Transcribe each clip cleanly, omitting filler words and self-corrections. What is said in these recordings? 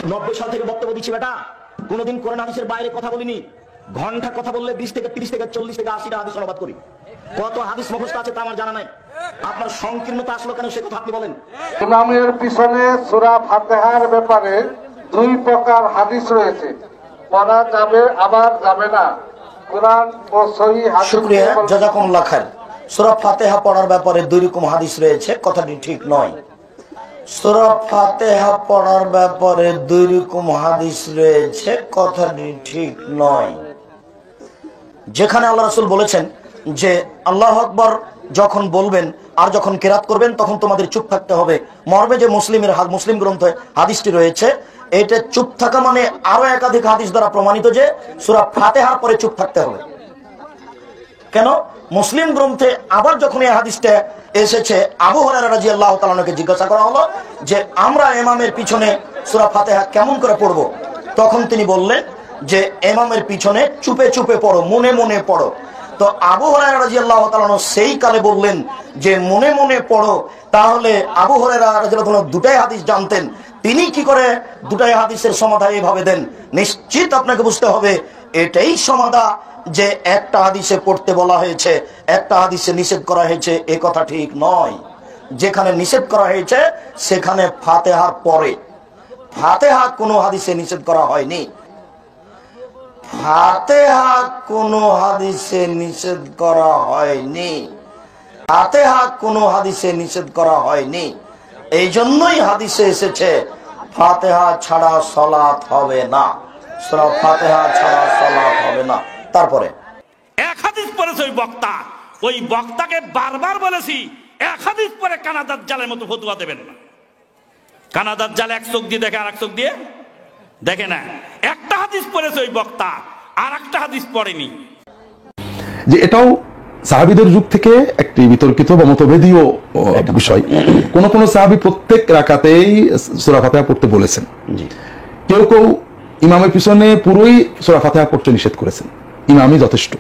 90 সাল থেকে বক্তব্য দিচ্ছি বেটা, কোনোদিন কোরআন হাদিসের বাইরে কথা বলিনি। ঘন্টা কথা বললে 20 থেকে 30 থেকে 40 থেকে 80টা হাদিস অনুবাদ করি। কত হাদিস মুখস্থ আছে তা আমার জানা নাই। আপনার সংকীর্ণতা আসলো কেন সে কথা আপনি বলেন। ইমামের পিছনে সূরা ফাতিহার ব্যাপারে দুই প্রকার হাদিস রয়েছে, পড়া যাবে আবার যাবে না। কোরআন ও সহিহ হাদিস। শুকরিয়া, জাযাকুমুল্লাহ খাইর। সূরা ফাতিহা পড়ার ব্যাপারে দুই রকম হাদিস রয়েছে, কথাটি ঠিক নয়। সূরা ফাতিহা পড়ার ব্যাপারে দুই রকম হাদিস রয়েছে, কথাটি ঠিক নয়। যেখানে আল্লাহ রাসূল বলেছেন যে আল্লাহু আকবার যখন বলবেন আর যখন কিরাত করবেন তখন তোমাদের চুপ থাকতে হবে, মর্মে যে মুসলিম গ্রন্থে হাদিসটি রয়েছে, এটা চুপ থাকা মানে আরো একাধিক হাদিস দ্বারা প্রমাণিত যে সূরা ফাতিহার পরে চুপ থাকতে হবে। কেন? মুসলিম গ্রন্থে আবার যখন এই হাদিসটা এসেছে, আবু হুরায়রা রাদিয়াল্লাহু তাআলা আনহুকে জিজ্ঞাসা করা হলো যে আমরা ইমামের পিছনে সূরা ফাতিহা কেমন করে পড়বো, তখন তিনি বললেন যে ইমামের পিছনে চুপে চুপে পড়ো, মনে মনে পড়ো। তো আবু হুরায়রা রাদিয়াল্লাহু তাআলা আনহু সেই কালে বললেন যে মনে মনে পড়ো। তাহলে আবু হুরায়রা রাদিয়াল্লাহু তাআলা দুটাই হাদিস জানতেন, তিনি কি করে দুটাই হাদিসের সমাধান এইভাবে দেন? নিশ্চিত আপনাকে বুঝতে হবে এটাই সমাধান যে একটা হাদিসে পড়তে বলা হয়েছে, একটা হাদিসে নিষেধ করা হয়েছে, এ কথা ঠিক নয়। যেখানে নিষেধ করা হয়েছে সেখানে ফাতিহার পরে, ফাতিহা কোনো হাদিসে নিষেধ করা হয়নি। ফাতিহা কোনো হাদিসে নিষেধ করা হয়নি। ফাতিহা কোনো হাদিসে নিষেধ করা হয়নি। এই জন্যই হাদিসে এসেছে ফাতিহা ছাড়া সালাত হবে না, সূরা ফাতিহা ছাড়া সালাত হবে না। তারপরে এক হাদিস পড়েছে ওই বক্তাকে বারবার বলেছি, এক হাদিস পরে কানাদার জালের মতো ফতুয়া দেবেন না। কানাদার জাল এক চোখ দিয়ে দেখে আর এক চোখ দিয়ে দেখে না। একটা হাদিস পড়েছে ওই বক্তা, আর একটা হাদিস পড়েনি। যে এটাও সাহাবীদের যুগ থেকে একটি বিতর্কিত বা মতভেদীয় বিষয়। কোন কোন সাহাবী প্রত্যেক রাকাতেই সূরা ফাতিহা পড়তে বলেছেন, কেউ কেউ ইমামের পিছনে পুরোই সূরা ফাতিহা পড়তে নিষেধ করেছেন, ইমামই যথেষ্ট।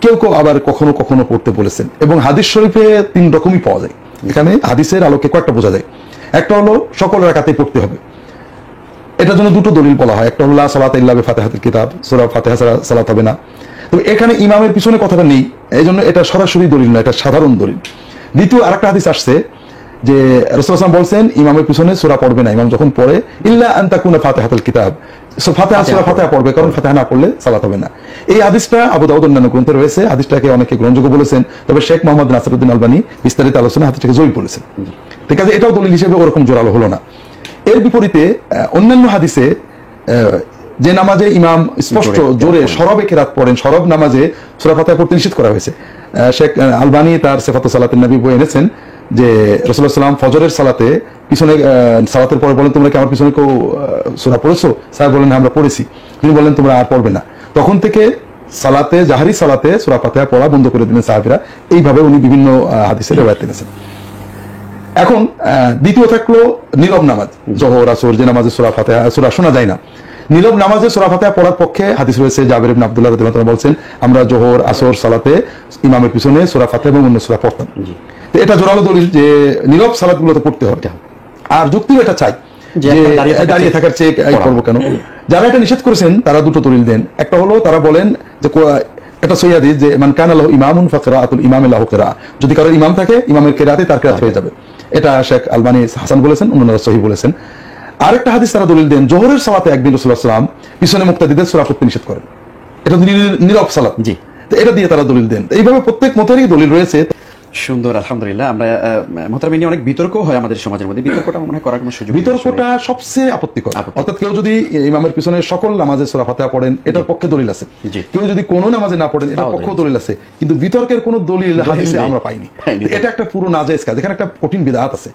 কেউ কেউ আবার কখনো কখনো পড়তে বলেছেন। এবং হাদিস শরীফে তিন রকমই পাওয়া যায়। এখানে হাদিসের আলোকে কয়েকটা বোঝা যায়। একটা হলো সকল রাকাতেই পড়তে হবে, এটার জন্য দুটো দলিল বলা হয়। একটা হলো লা সালাতা ইল্লা বিফাতিহাতিল কিতাব, সূরা ফাতিহা ছাড়া সালাত হবে না। তবে এখানে ইমামের পিছনে কথাটা নেই, এই জন্য এটা সরাসরি দলিল না, এটা সাধারণ দলিল। দ্বিতীয় আরেকটা হাদিস আসছে যে রাসূলুল্লাহ সাল্লাল্লাহু আলাইহি ওয়াসাল্লাম বলছেন ইমামের পিছনে সূরা পড়বে না, ইমাম যখন পড়ে ইল্লা আন তাকুনা ফাতিহাতুল কিতাব, সূরা ফাতিহা পড়বে, কারণ ফাতিহা না পড়লে সালাত হবে না। এই হাদিসটা আবু দাউদ অন্যান্য গ্রন্থে রয়েছে। হাদিসটাকে অনেকে গ্রহণযোগ্য বলেছেন, তবে শেখ মোহাম্মদ নাসিরউদ্দিন আলবানী বিস্তারিত আলোচনা হাদিসটাকে জয়ী বলেছেন। ঠিক আছে, এটাও দলিল হিসেবে ওরকম জোরালো হলো না। এর বিপরীতে অন্যান্য হাদিসে যে নামাজে ইমাম স্পষ্ট জোরে সরবে কিরাত পড়েন, সরব নামাজে সূরা ফাতিহা পড়তে নিষেধ করা হয়েছে। শেখ আলবানী তার সিফাতুস সালাতিন নবী বই এনেছেন যে রাসূলুল্লাহ সাল্লাল্লাহু আলাইহি ওয়াসাল্লাম ফজরের সালাতে পিছনে সালাতের পরে বলেন তোমরা কি আমার পিছনে কেউ সূরা পড়েছো? সাহেব বলেন আমরা পড়েছি। তিনি বললেন তোমরা আর পড়বে না। তখন থেকে সালাতে, জাহরি সালাতে সূরা ফাতিহা পড়া বন্ধ করে দিলেন সাহাবীরা। এইভাবে উনি বিভিন্ন হাদিসে রিওয়ায়াত এনেছেন। এখন দ্বিতীয় থাকলো নীরব নামাজ, জোহর আসর, যে নামাজে সূরা ফাতিহা সূরা শোনা যায় না। নীরব নামাজে সূরা ফাতিহা পড়ার পক্ষে হাদিস রয়েছে। জাবের ইবনে আব্দুল্লাহ রাদিয়াল্লাহু আনহু বলছেন আমরা জোহর আসর সালাতে ইমামের পিছনে সূরা ফাতিহা এবং অন্য সূরা পড়তাম। তো এটা জোরালো দলিল যে নীরব সালাতগুলোতে পড়তে হবে। আর যুক্তি এটা চাই যে দাঁড়িয়ে থাকার চেয়ে করবো কেন? যারা এটা নিষেধ করেছেন তারা দুটো দলিল দেন। একটা হলো তারা বলেন যে এটা সহিহ হাদিস যে মান কানা লাহু ইমামুন ফাকিরাতুল ইমামি লাহু কিরাআহ, যদি কারো ইমাম থাকে ইমামের কিরাতে তার কিরাত হয়ে যাবে। এটা শেখ আলবানী হাসান বলেছেন, অন্যরা সহিহ বলেছেন। আরেকটা হাদিস তারা দলিল দেন জোহরের সালাতে একদিন রাসূলুল্লাহ সাল্লাল্লাহু আলাইহি ওয়াসাল্লাম পিছনে মুক্তাদিদের সূরা পড়তে নিষেধ করেন, এটা নীরব সালাত। জি, তো এটা দিয়ে তারা দলিল দেন। এইভাবে প্রত্যেক মতেরই দলিল রয়েছে। সুন্দর, আলহামদুলিল্লাহ। আমরা মোহতারাম নিয়ে অনেক বিতর্ক হয় আমাদের সমাজের মধ্যে, বিতর্কটা মনে হয় করার কোনো সুযোগ। বিতর্কটা সবচেয়ে আপত্তিকর। অর্থাৎ কেউ যদি ইমামের পিছনে সকল নামাজে সূরা ফাতিহা পড়েন এটার পক্ষে দলিল আছে, কেউ যদি কোনো নামাজে না পড়েন এটার পক্ষেও দলিল আছে, কিন্তু বিতর্কের কোনো দলিল হাদিসে আমরা পাইনি। এটা একটা পুরো নাজায়েজ কাজ। এখানে একটা কঠিন বিদআত আছে,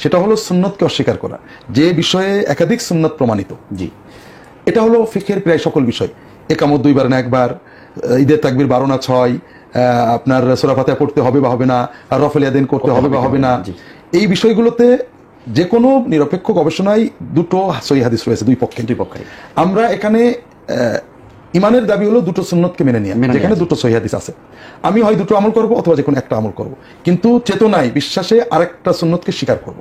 সেটা হলো সুন্নতকে অস্বীকার করা, যে বিষয়ে একাধিক সুন্নত প্রমাণিত। জি, এটা হলো ফিকহের প্রায় সকল বিষয়। একামত 2 বার না 1 বার, ঈদের তাকবীর 12 না 6, আপনার সূরা ফাতিহা পড়তে হবে বা হবে না, আর রফল ইয়াদাইন করতে হবে বা হবে না, এই বিষয়গুলোতে যে কোনো নিরপেক্ষ গবেষণায় দুটো সহিহ হাদিস রয়েছে দুই পক্ষে। আমরা এখানে ইমানের দাবি হলো দুটো সুন্নতকে মেনে নিয়ে, যেখানে দুটো সহিহ হাদিস আছে। আমি হয় দুটো আমল করব অথবা যে কোনো একটা আমল করব, কিন্তু চেতনায় বিশ্বাসে আরেকটা সুন্নতকে স্বীকার করব।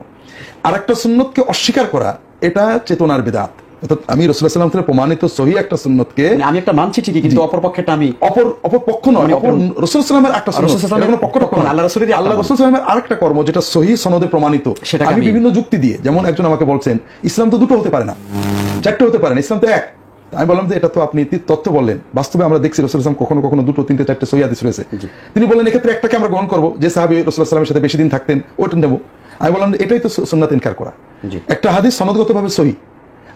আরেকটা সুন্নতকে অস্বীকার করা এটা চেতনার বিদআত। অর্থাৎ আমি রাসূলুল্লাহ সাল্লাল্লাহু আলাইহি ওয়াসাল্লাম প্রমাণিত সহিহ একটা সুন্নতকে মানে আমি একটা মানছি ঠিকই, কিন্তু অপর পক্ষেরটা আমি অপর পক্ষ নয়, মানে অপর রাসূলুল্লাহ সাল্লাল্লাহু একটা সুন্নাত, রাসূলুল্লাহ সাল্লাল্লাহু এটা কোনো পক্ষ টক্ষ নয়। আল্লাহ রাসূলেরই আল্লাহ রাসূল সাল্লাল্লাহু আলাইহি ওয়াসাল্লামের আরেকটা কর্ম যেটা সহিহ সনদে প্রমাণিত, সেটাকে আমি আমি- বিভিন্ন যুক্তি দিয়ে, যেমন একজন আমাকে বলছেন ইসলাম তো দুটো হতে পারে না, চারটে হতে পারে না, ইসলাম তো এক। আমি বললাম যে এটা তো আপনি তথ্য বললেন, বাস্তবে আমরা দেখছি রাসূলুল্লাহ সাল্লাল্লাহু আলাইহি ওয়াসাল্লাম কখনো কখনো দুটো, তিনটে, চারটে সহিহ হাদিস রয়েছে। তিনি বললেন এক্ষেত্রে একটাকে আমরা গ্রহণ করব, যে সাহাবী রাসূলুল্লাহ সাল্লাল্লাহু আলাইহি ওয়াসাল্লামের সাথে বেশি দিন থাকতেন, ওটা নেব। আমি বললাম এটাই তো সুন্নাত ইনকার করা। জি। একটা হাদিস সনদগতভাবে সহিহ,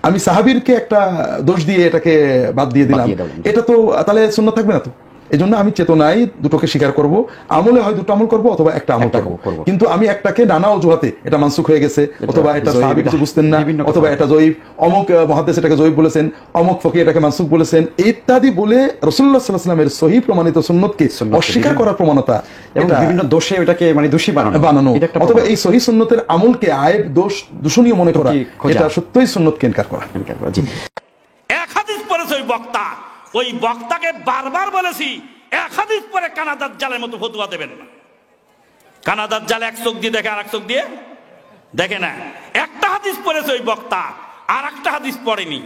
আমি সাহাবীরকে একটা দোষ দিয়ে এটাকে বাদ দিয়ে দিলাম, দিয়ে দিলাম। এটা তো তাহলে সুন্নাত থাকবে না তো। এই জন্য আমি চেতনায় দুটোকে স্বীকার করব, আমলে হয় দুটো আমল করব অথবা একটা আমল একটা করব, করব। কিন্তু আমি একটাকে নানা অজুহাতে এটা মানসুখ হয়ে গেছে, অথবা এটা জয়ীফ, সাহাবী কিছু বুঝতেন না, বিভিন্ন কথা। অথবা এটা জয়ীফ, অমুক মুহাদ্দিস এটাকে জয়ীফ বলেছেন, অমুক ফকি এটাকে মানসুখ বলেছেন, ইত্যাদি বলে রাসূলুল্লাহ সাল্লাল্লাহু আলাইহি ওয়াসাল্লামের সহিহ প্রমাণিত সুন্নতকে সুন্নতকে অস্বীকার বিভিন্ন- করার প্রবণতা এবং এটা বিভিন্ন দোষে ওটাকে মানে দোষী বানানো, এটা একটা অথবা এই সহিহ সুন্নতের আমলকে আয়েব, দোষ, দূষণীয় মনে করা, খোঁজা। এটা সত্যই সুন্নতকে ইনকার করা। ইনকার করা। জি। এক হাদিস পড়েছে ওই বক্তাকে বারবার বলেছি এক হাদিস পরে কানাদার জালের মতো ফতুয়া দেবেন না। কানাদার জাল এক চোখ দিয়ে দেখে আর এক চোখ দিয়ে দেখে না। একটা হাদিস পড়েছে ওই বক্তা, আর একটা হাদিস পড়েনি।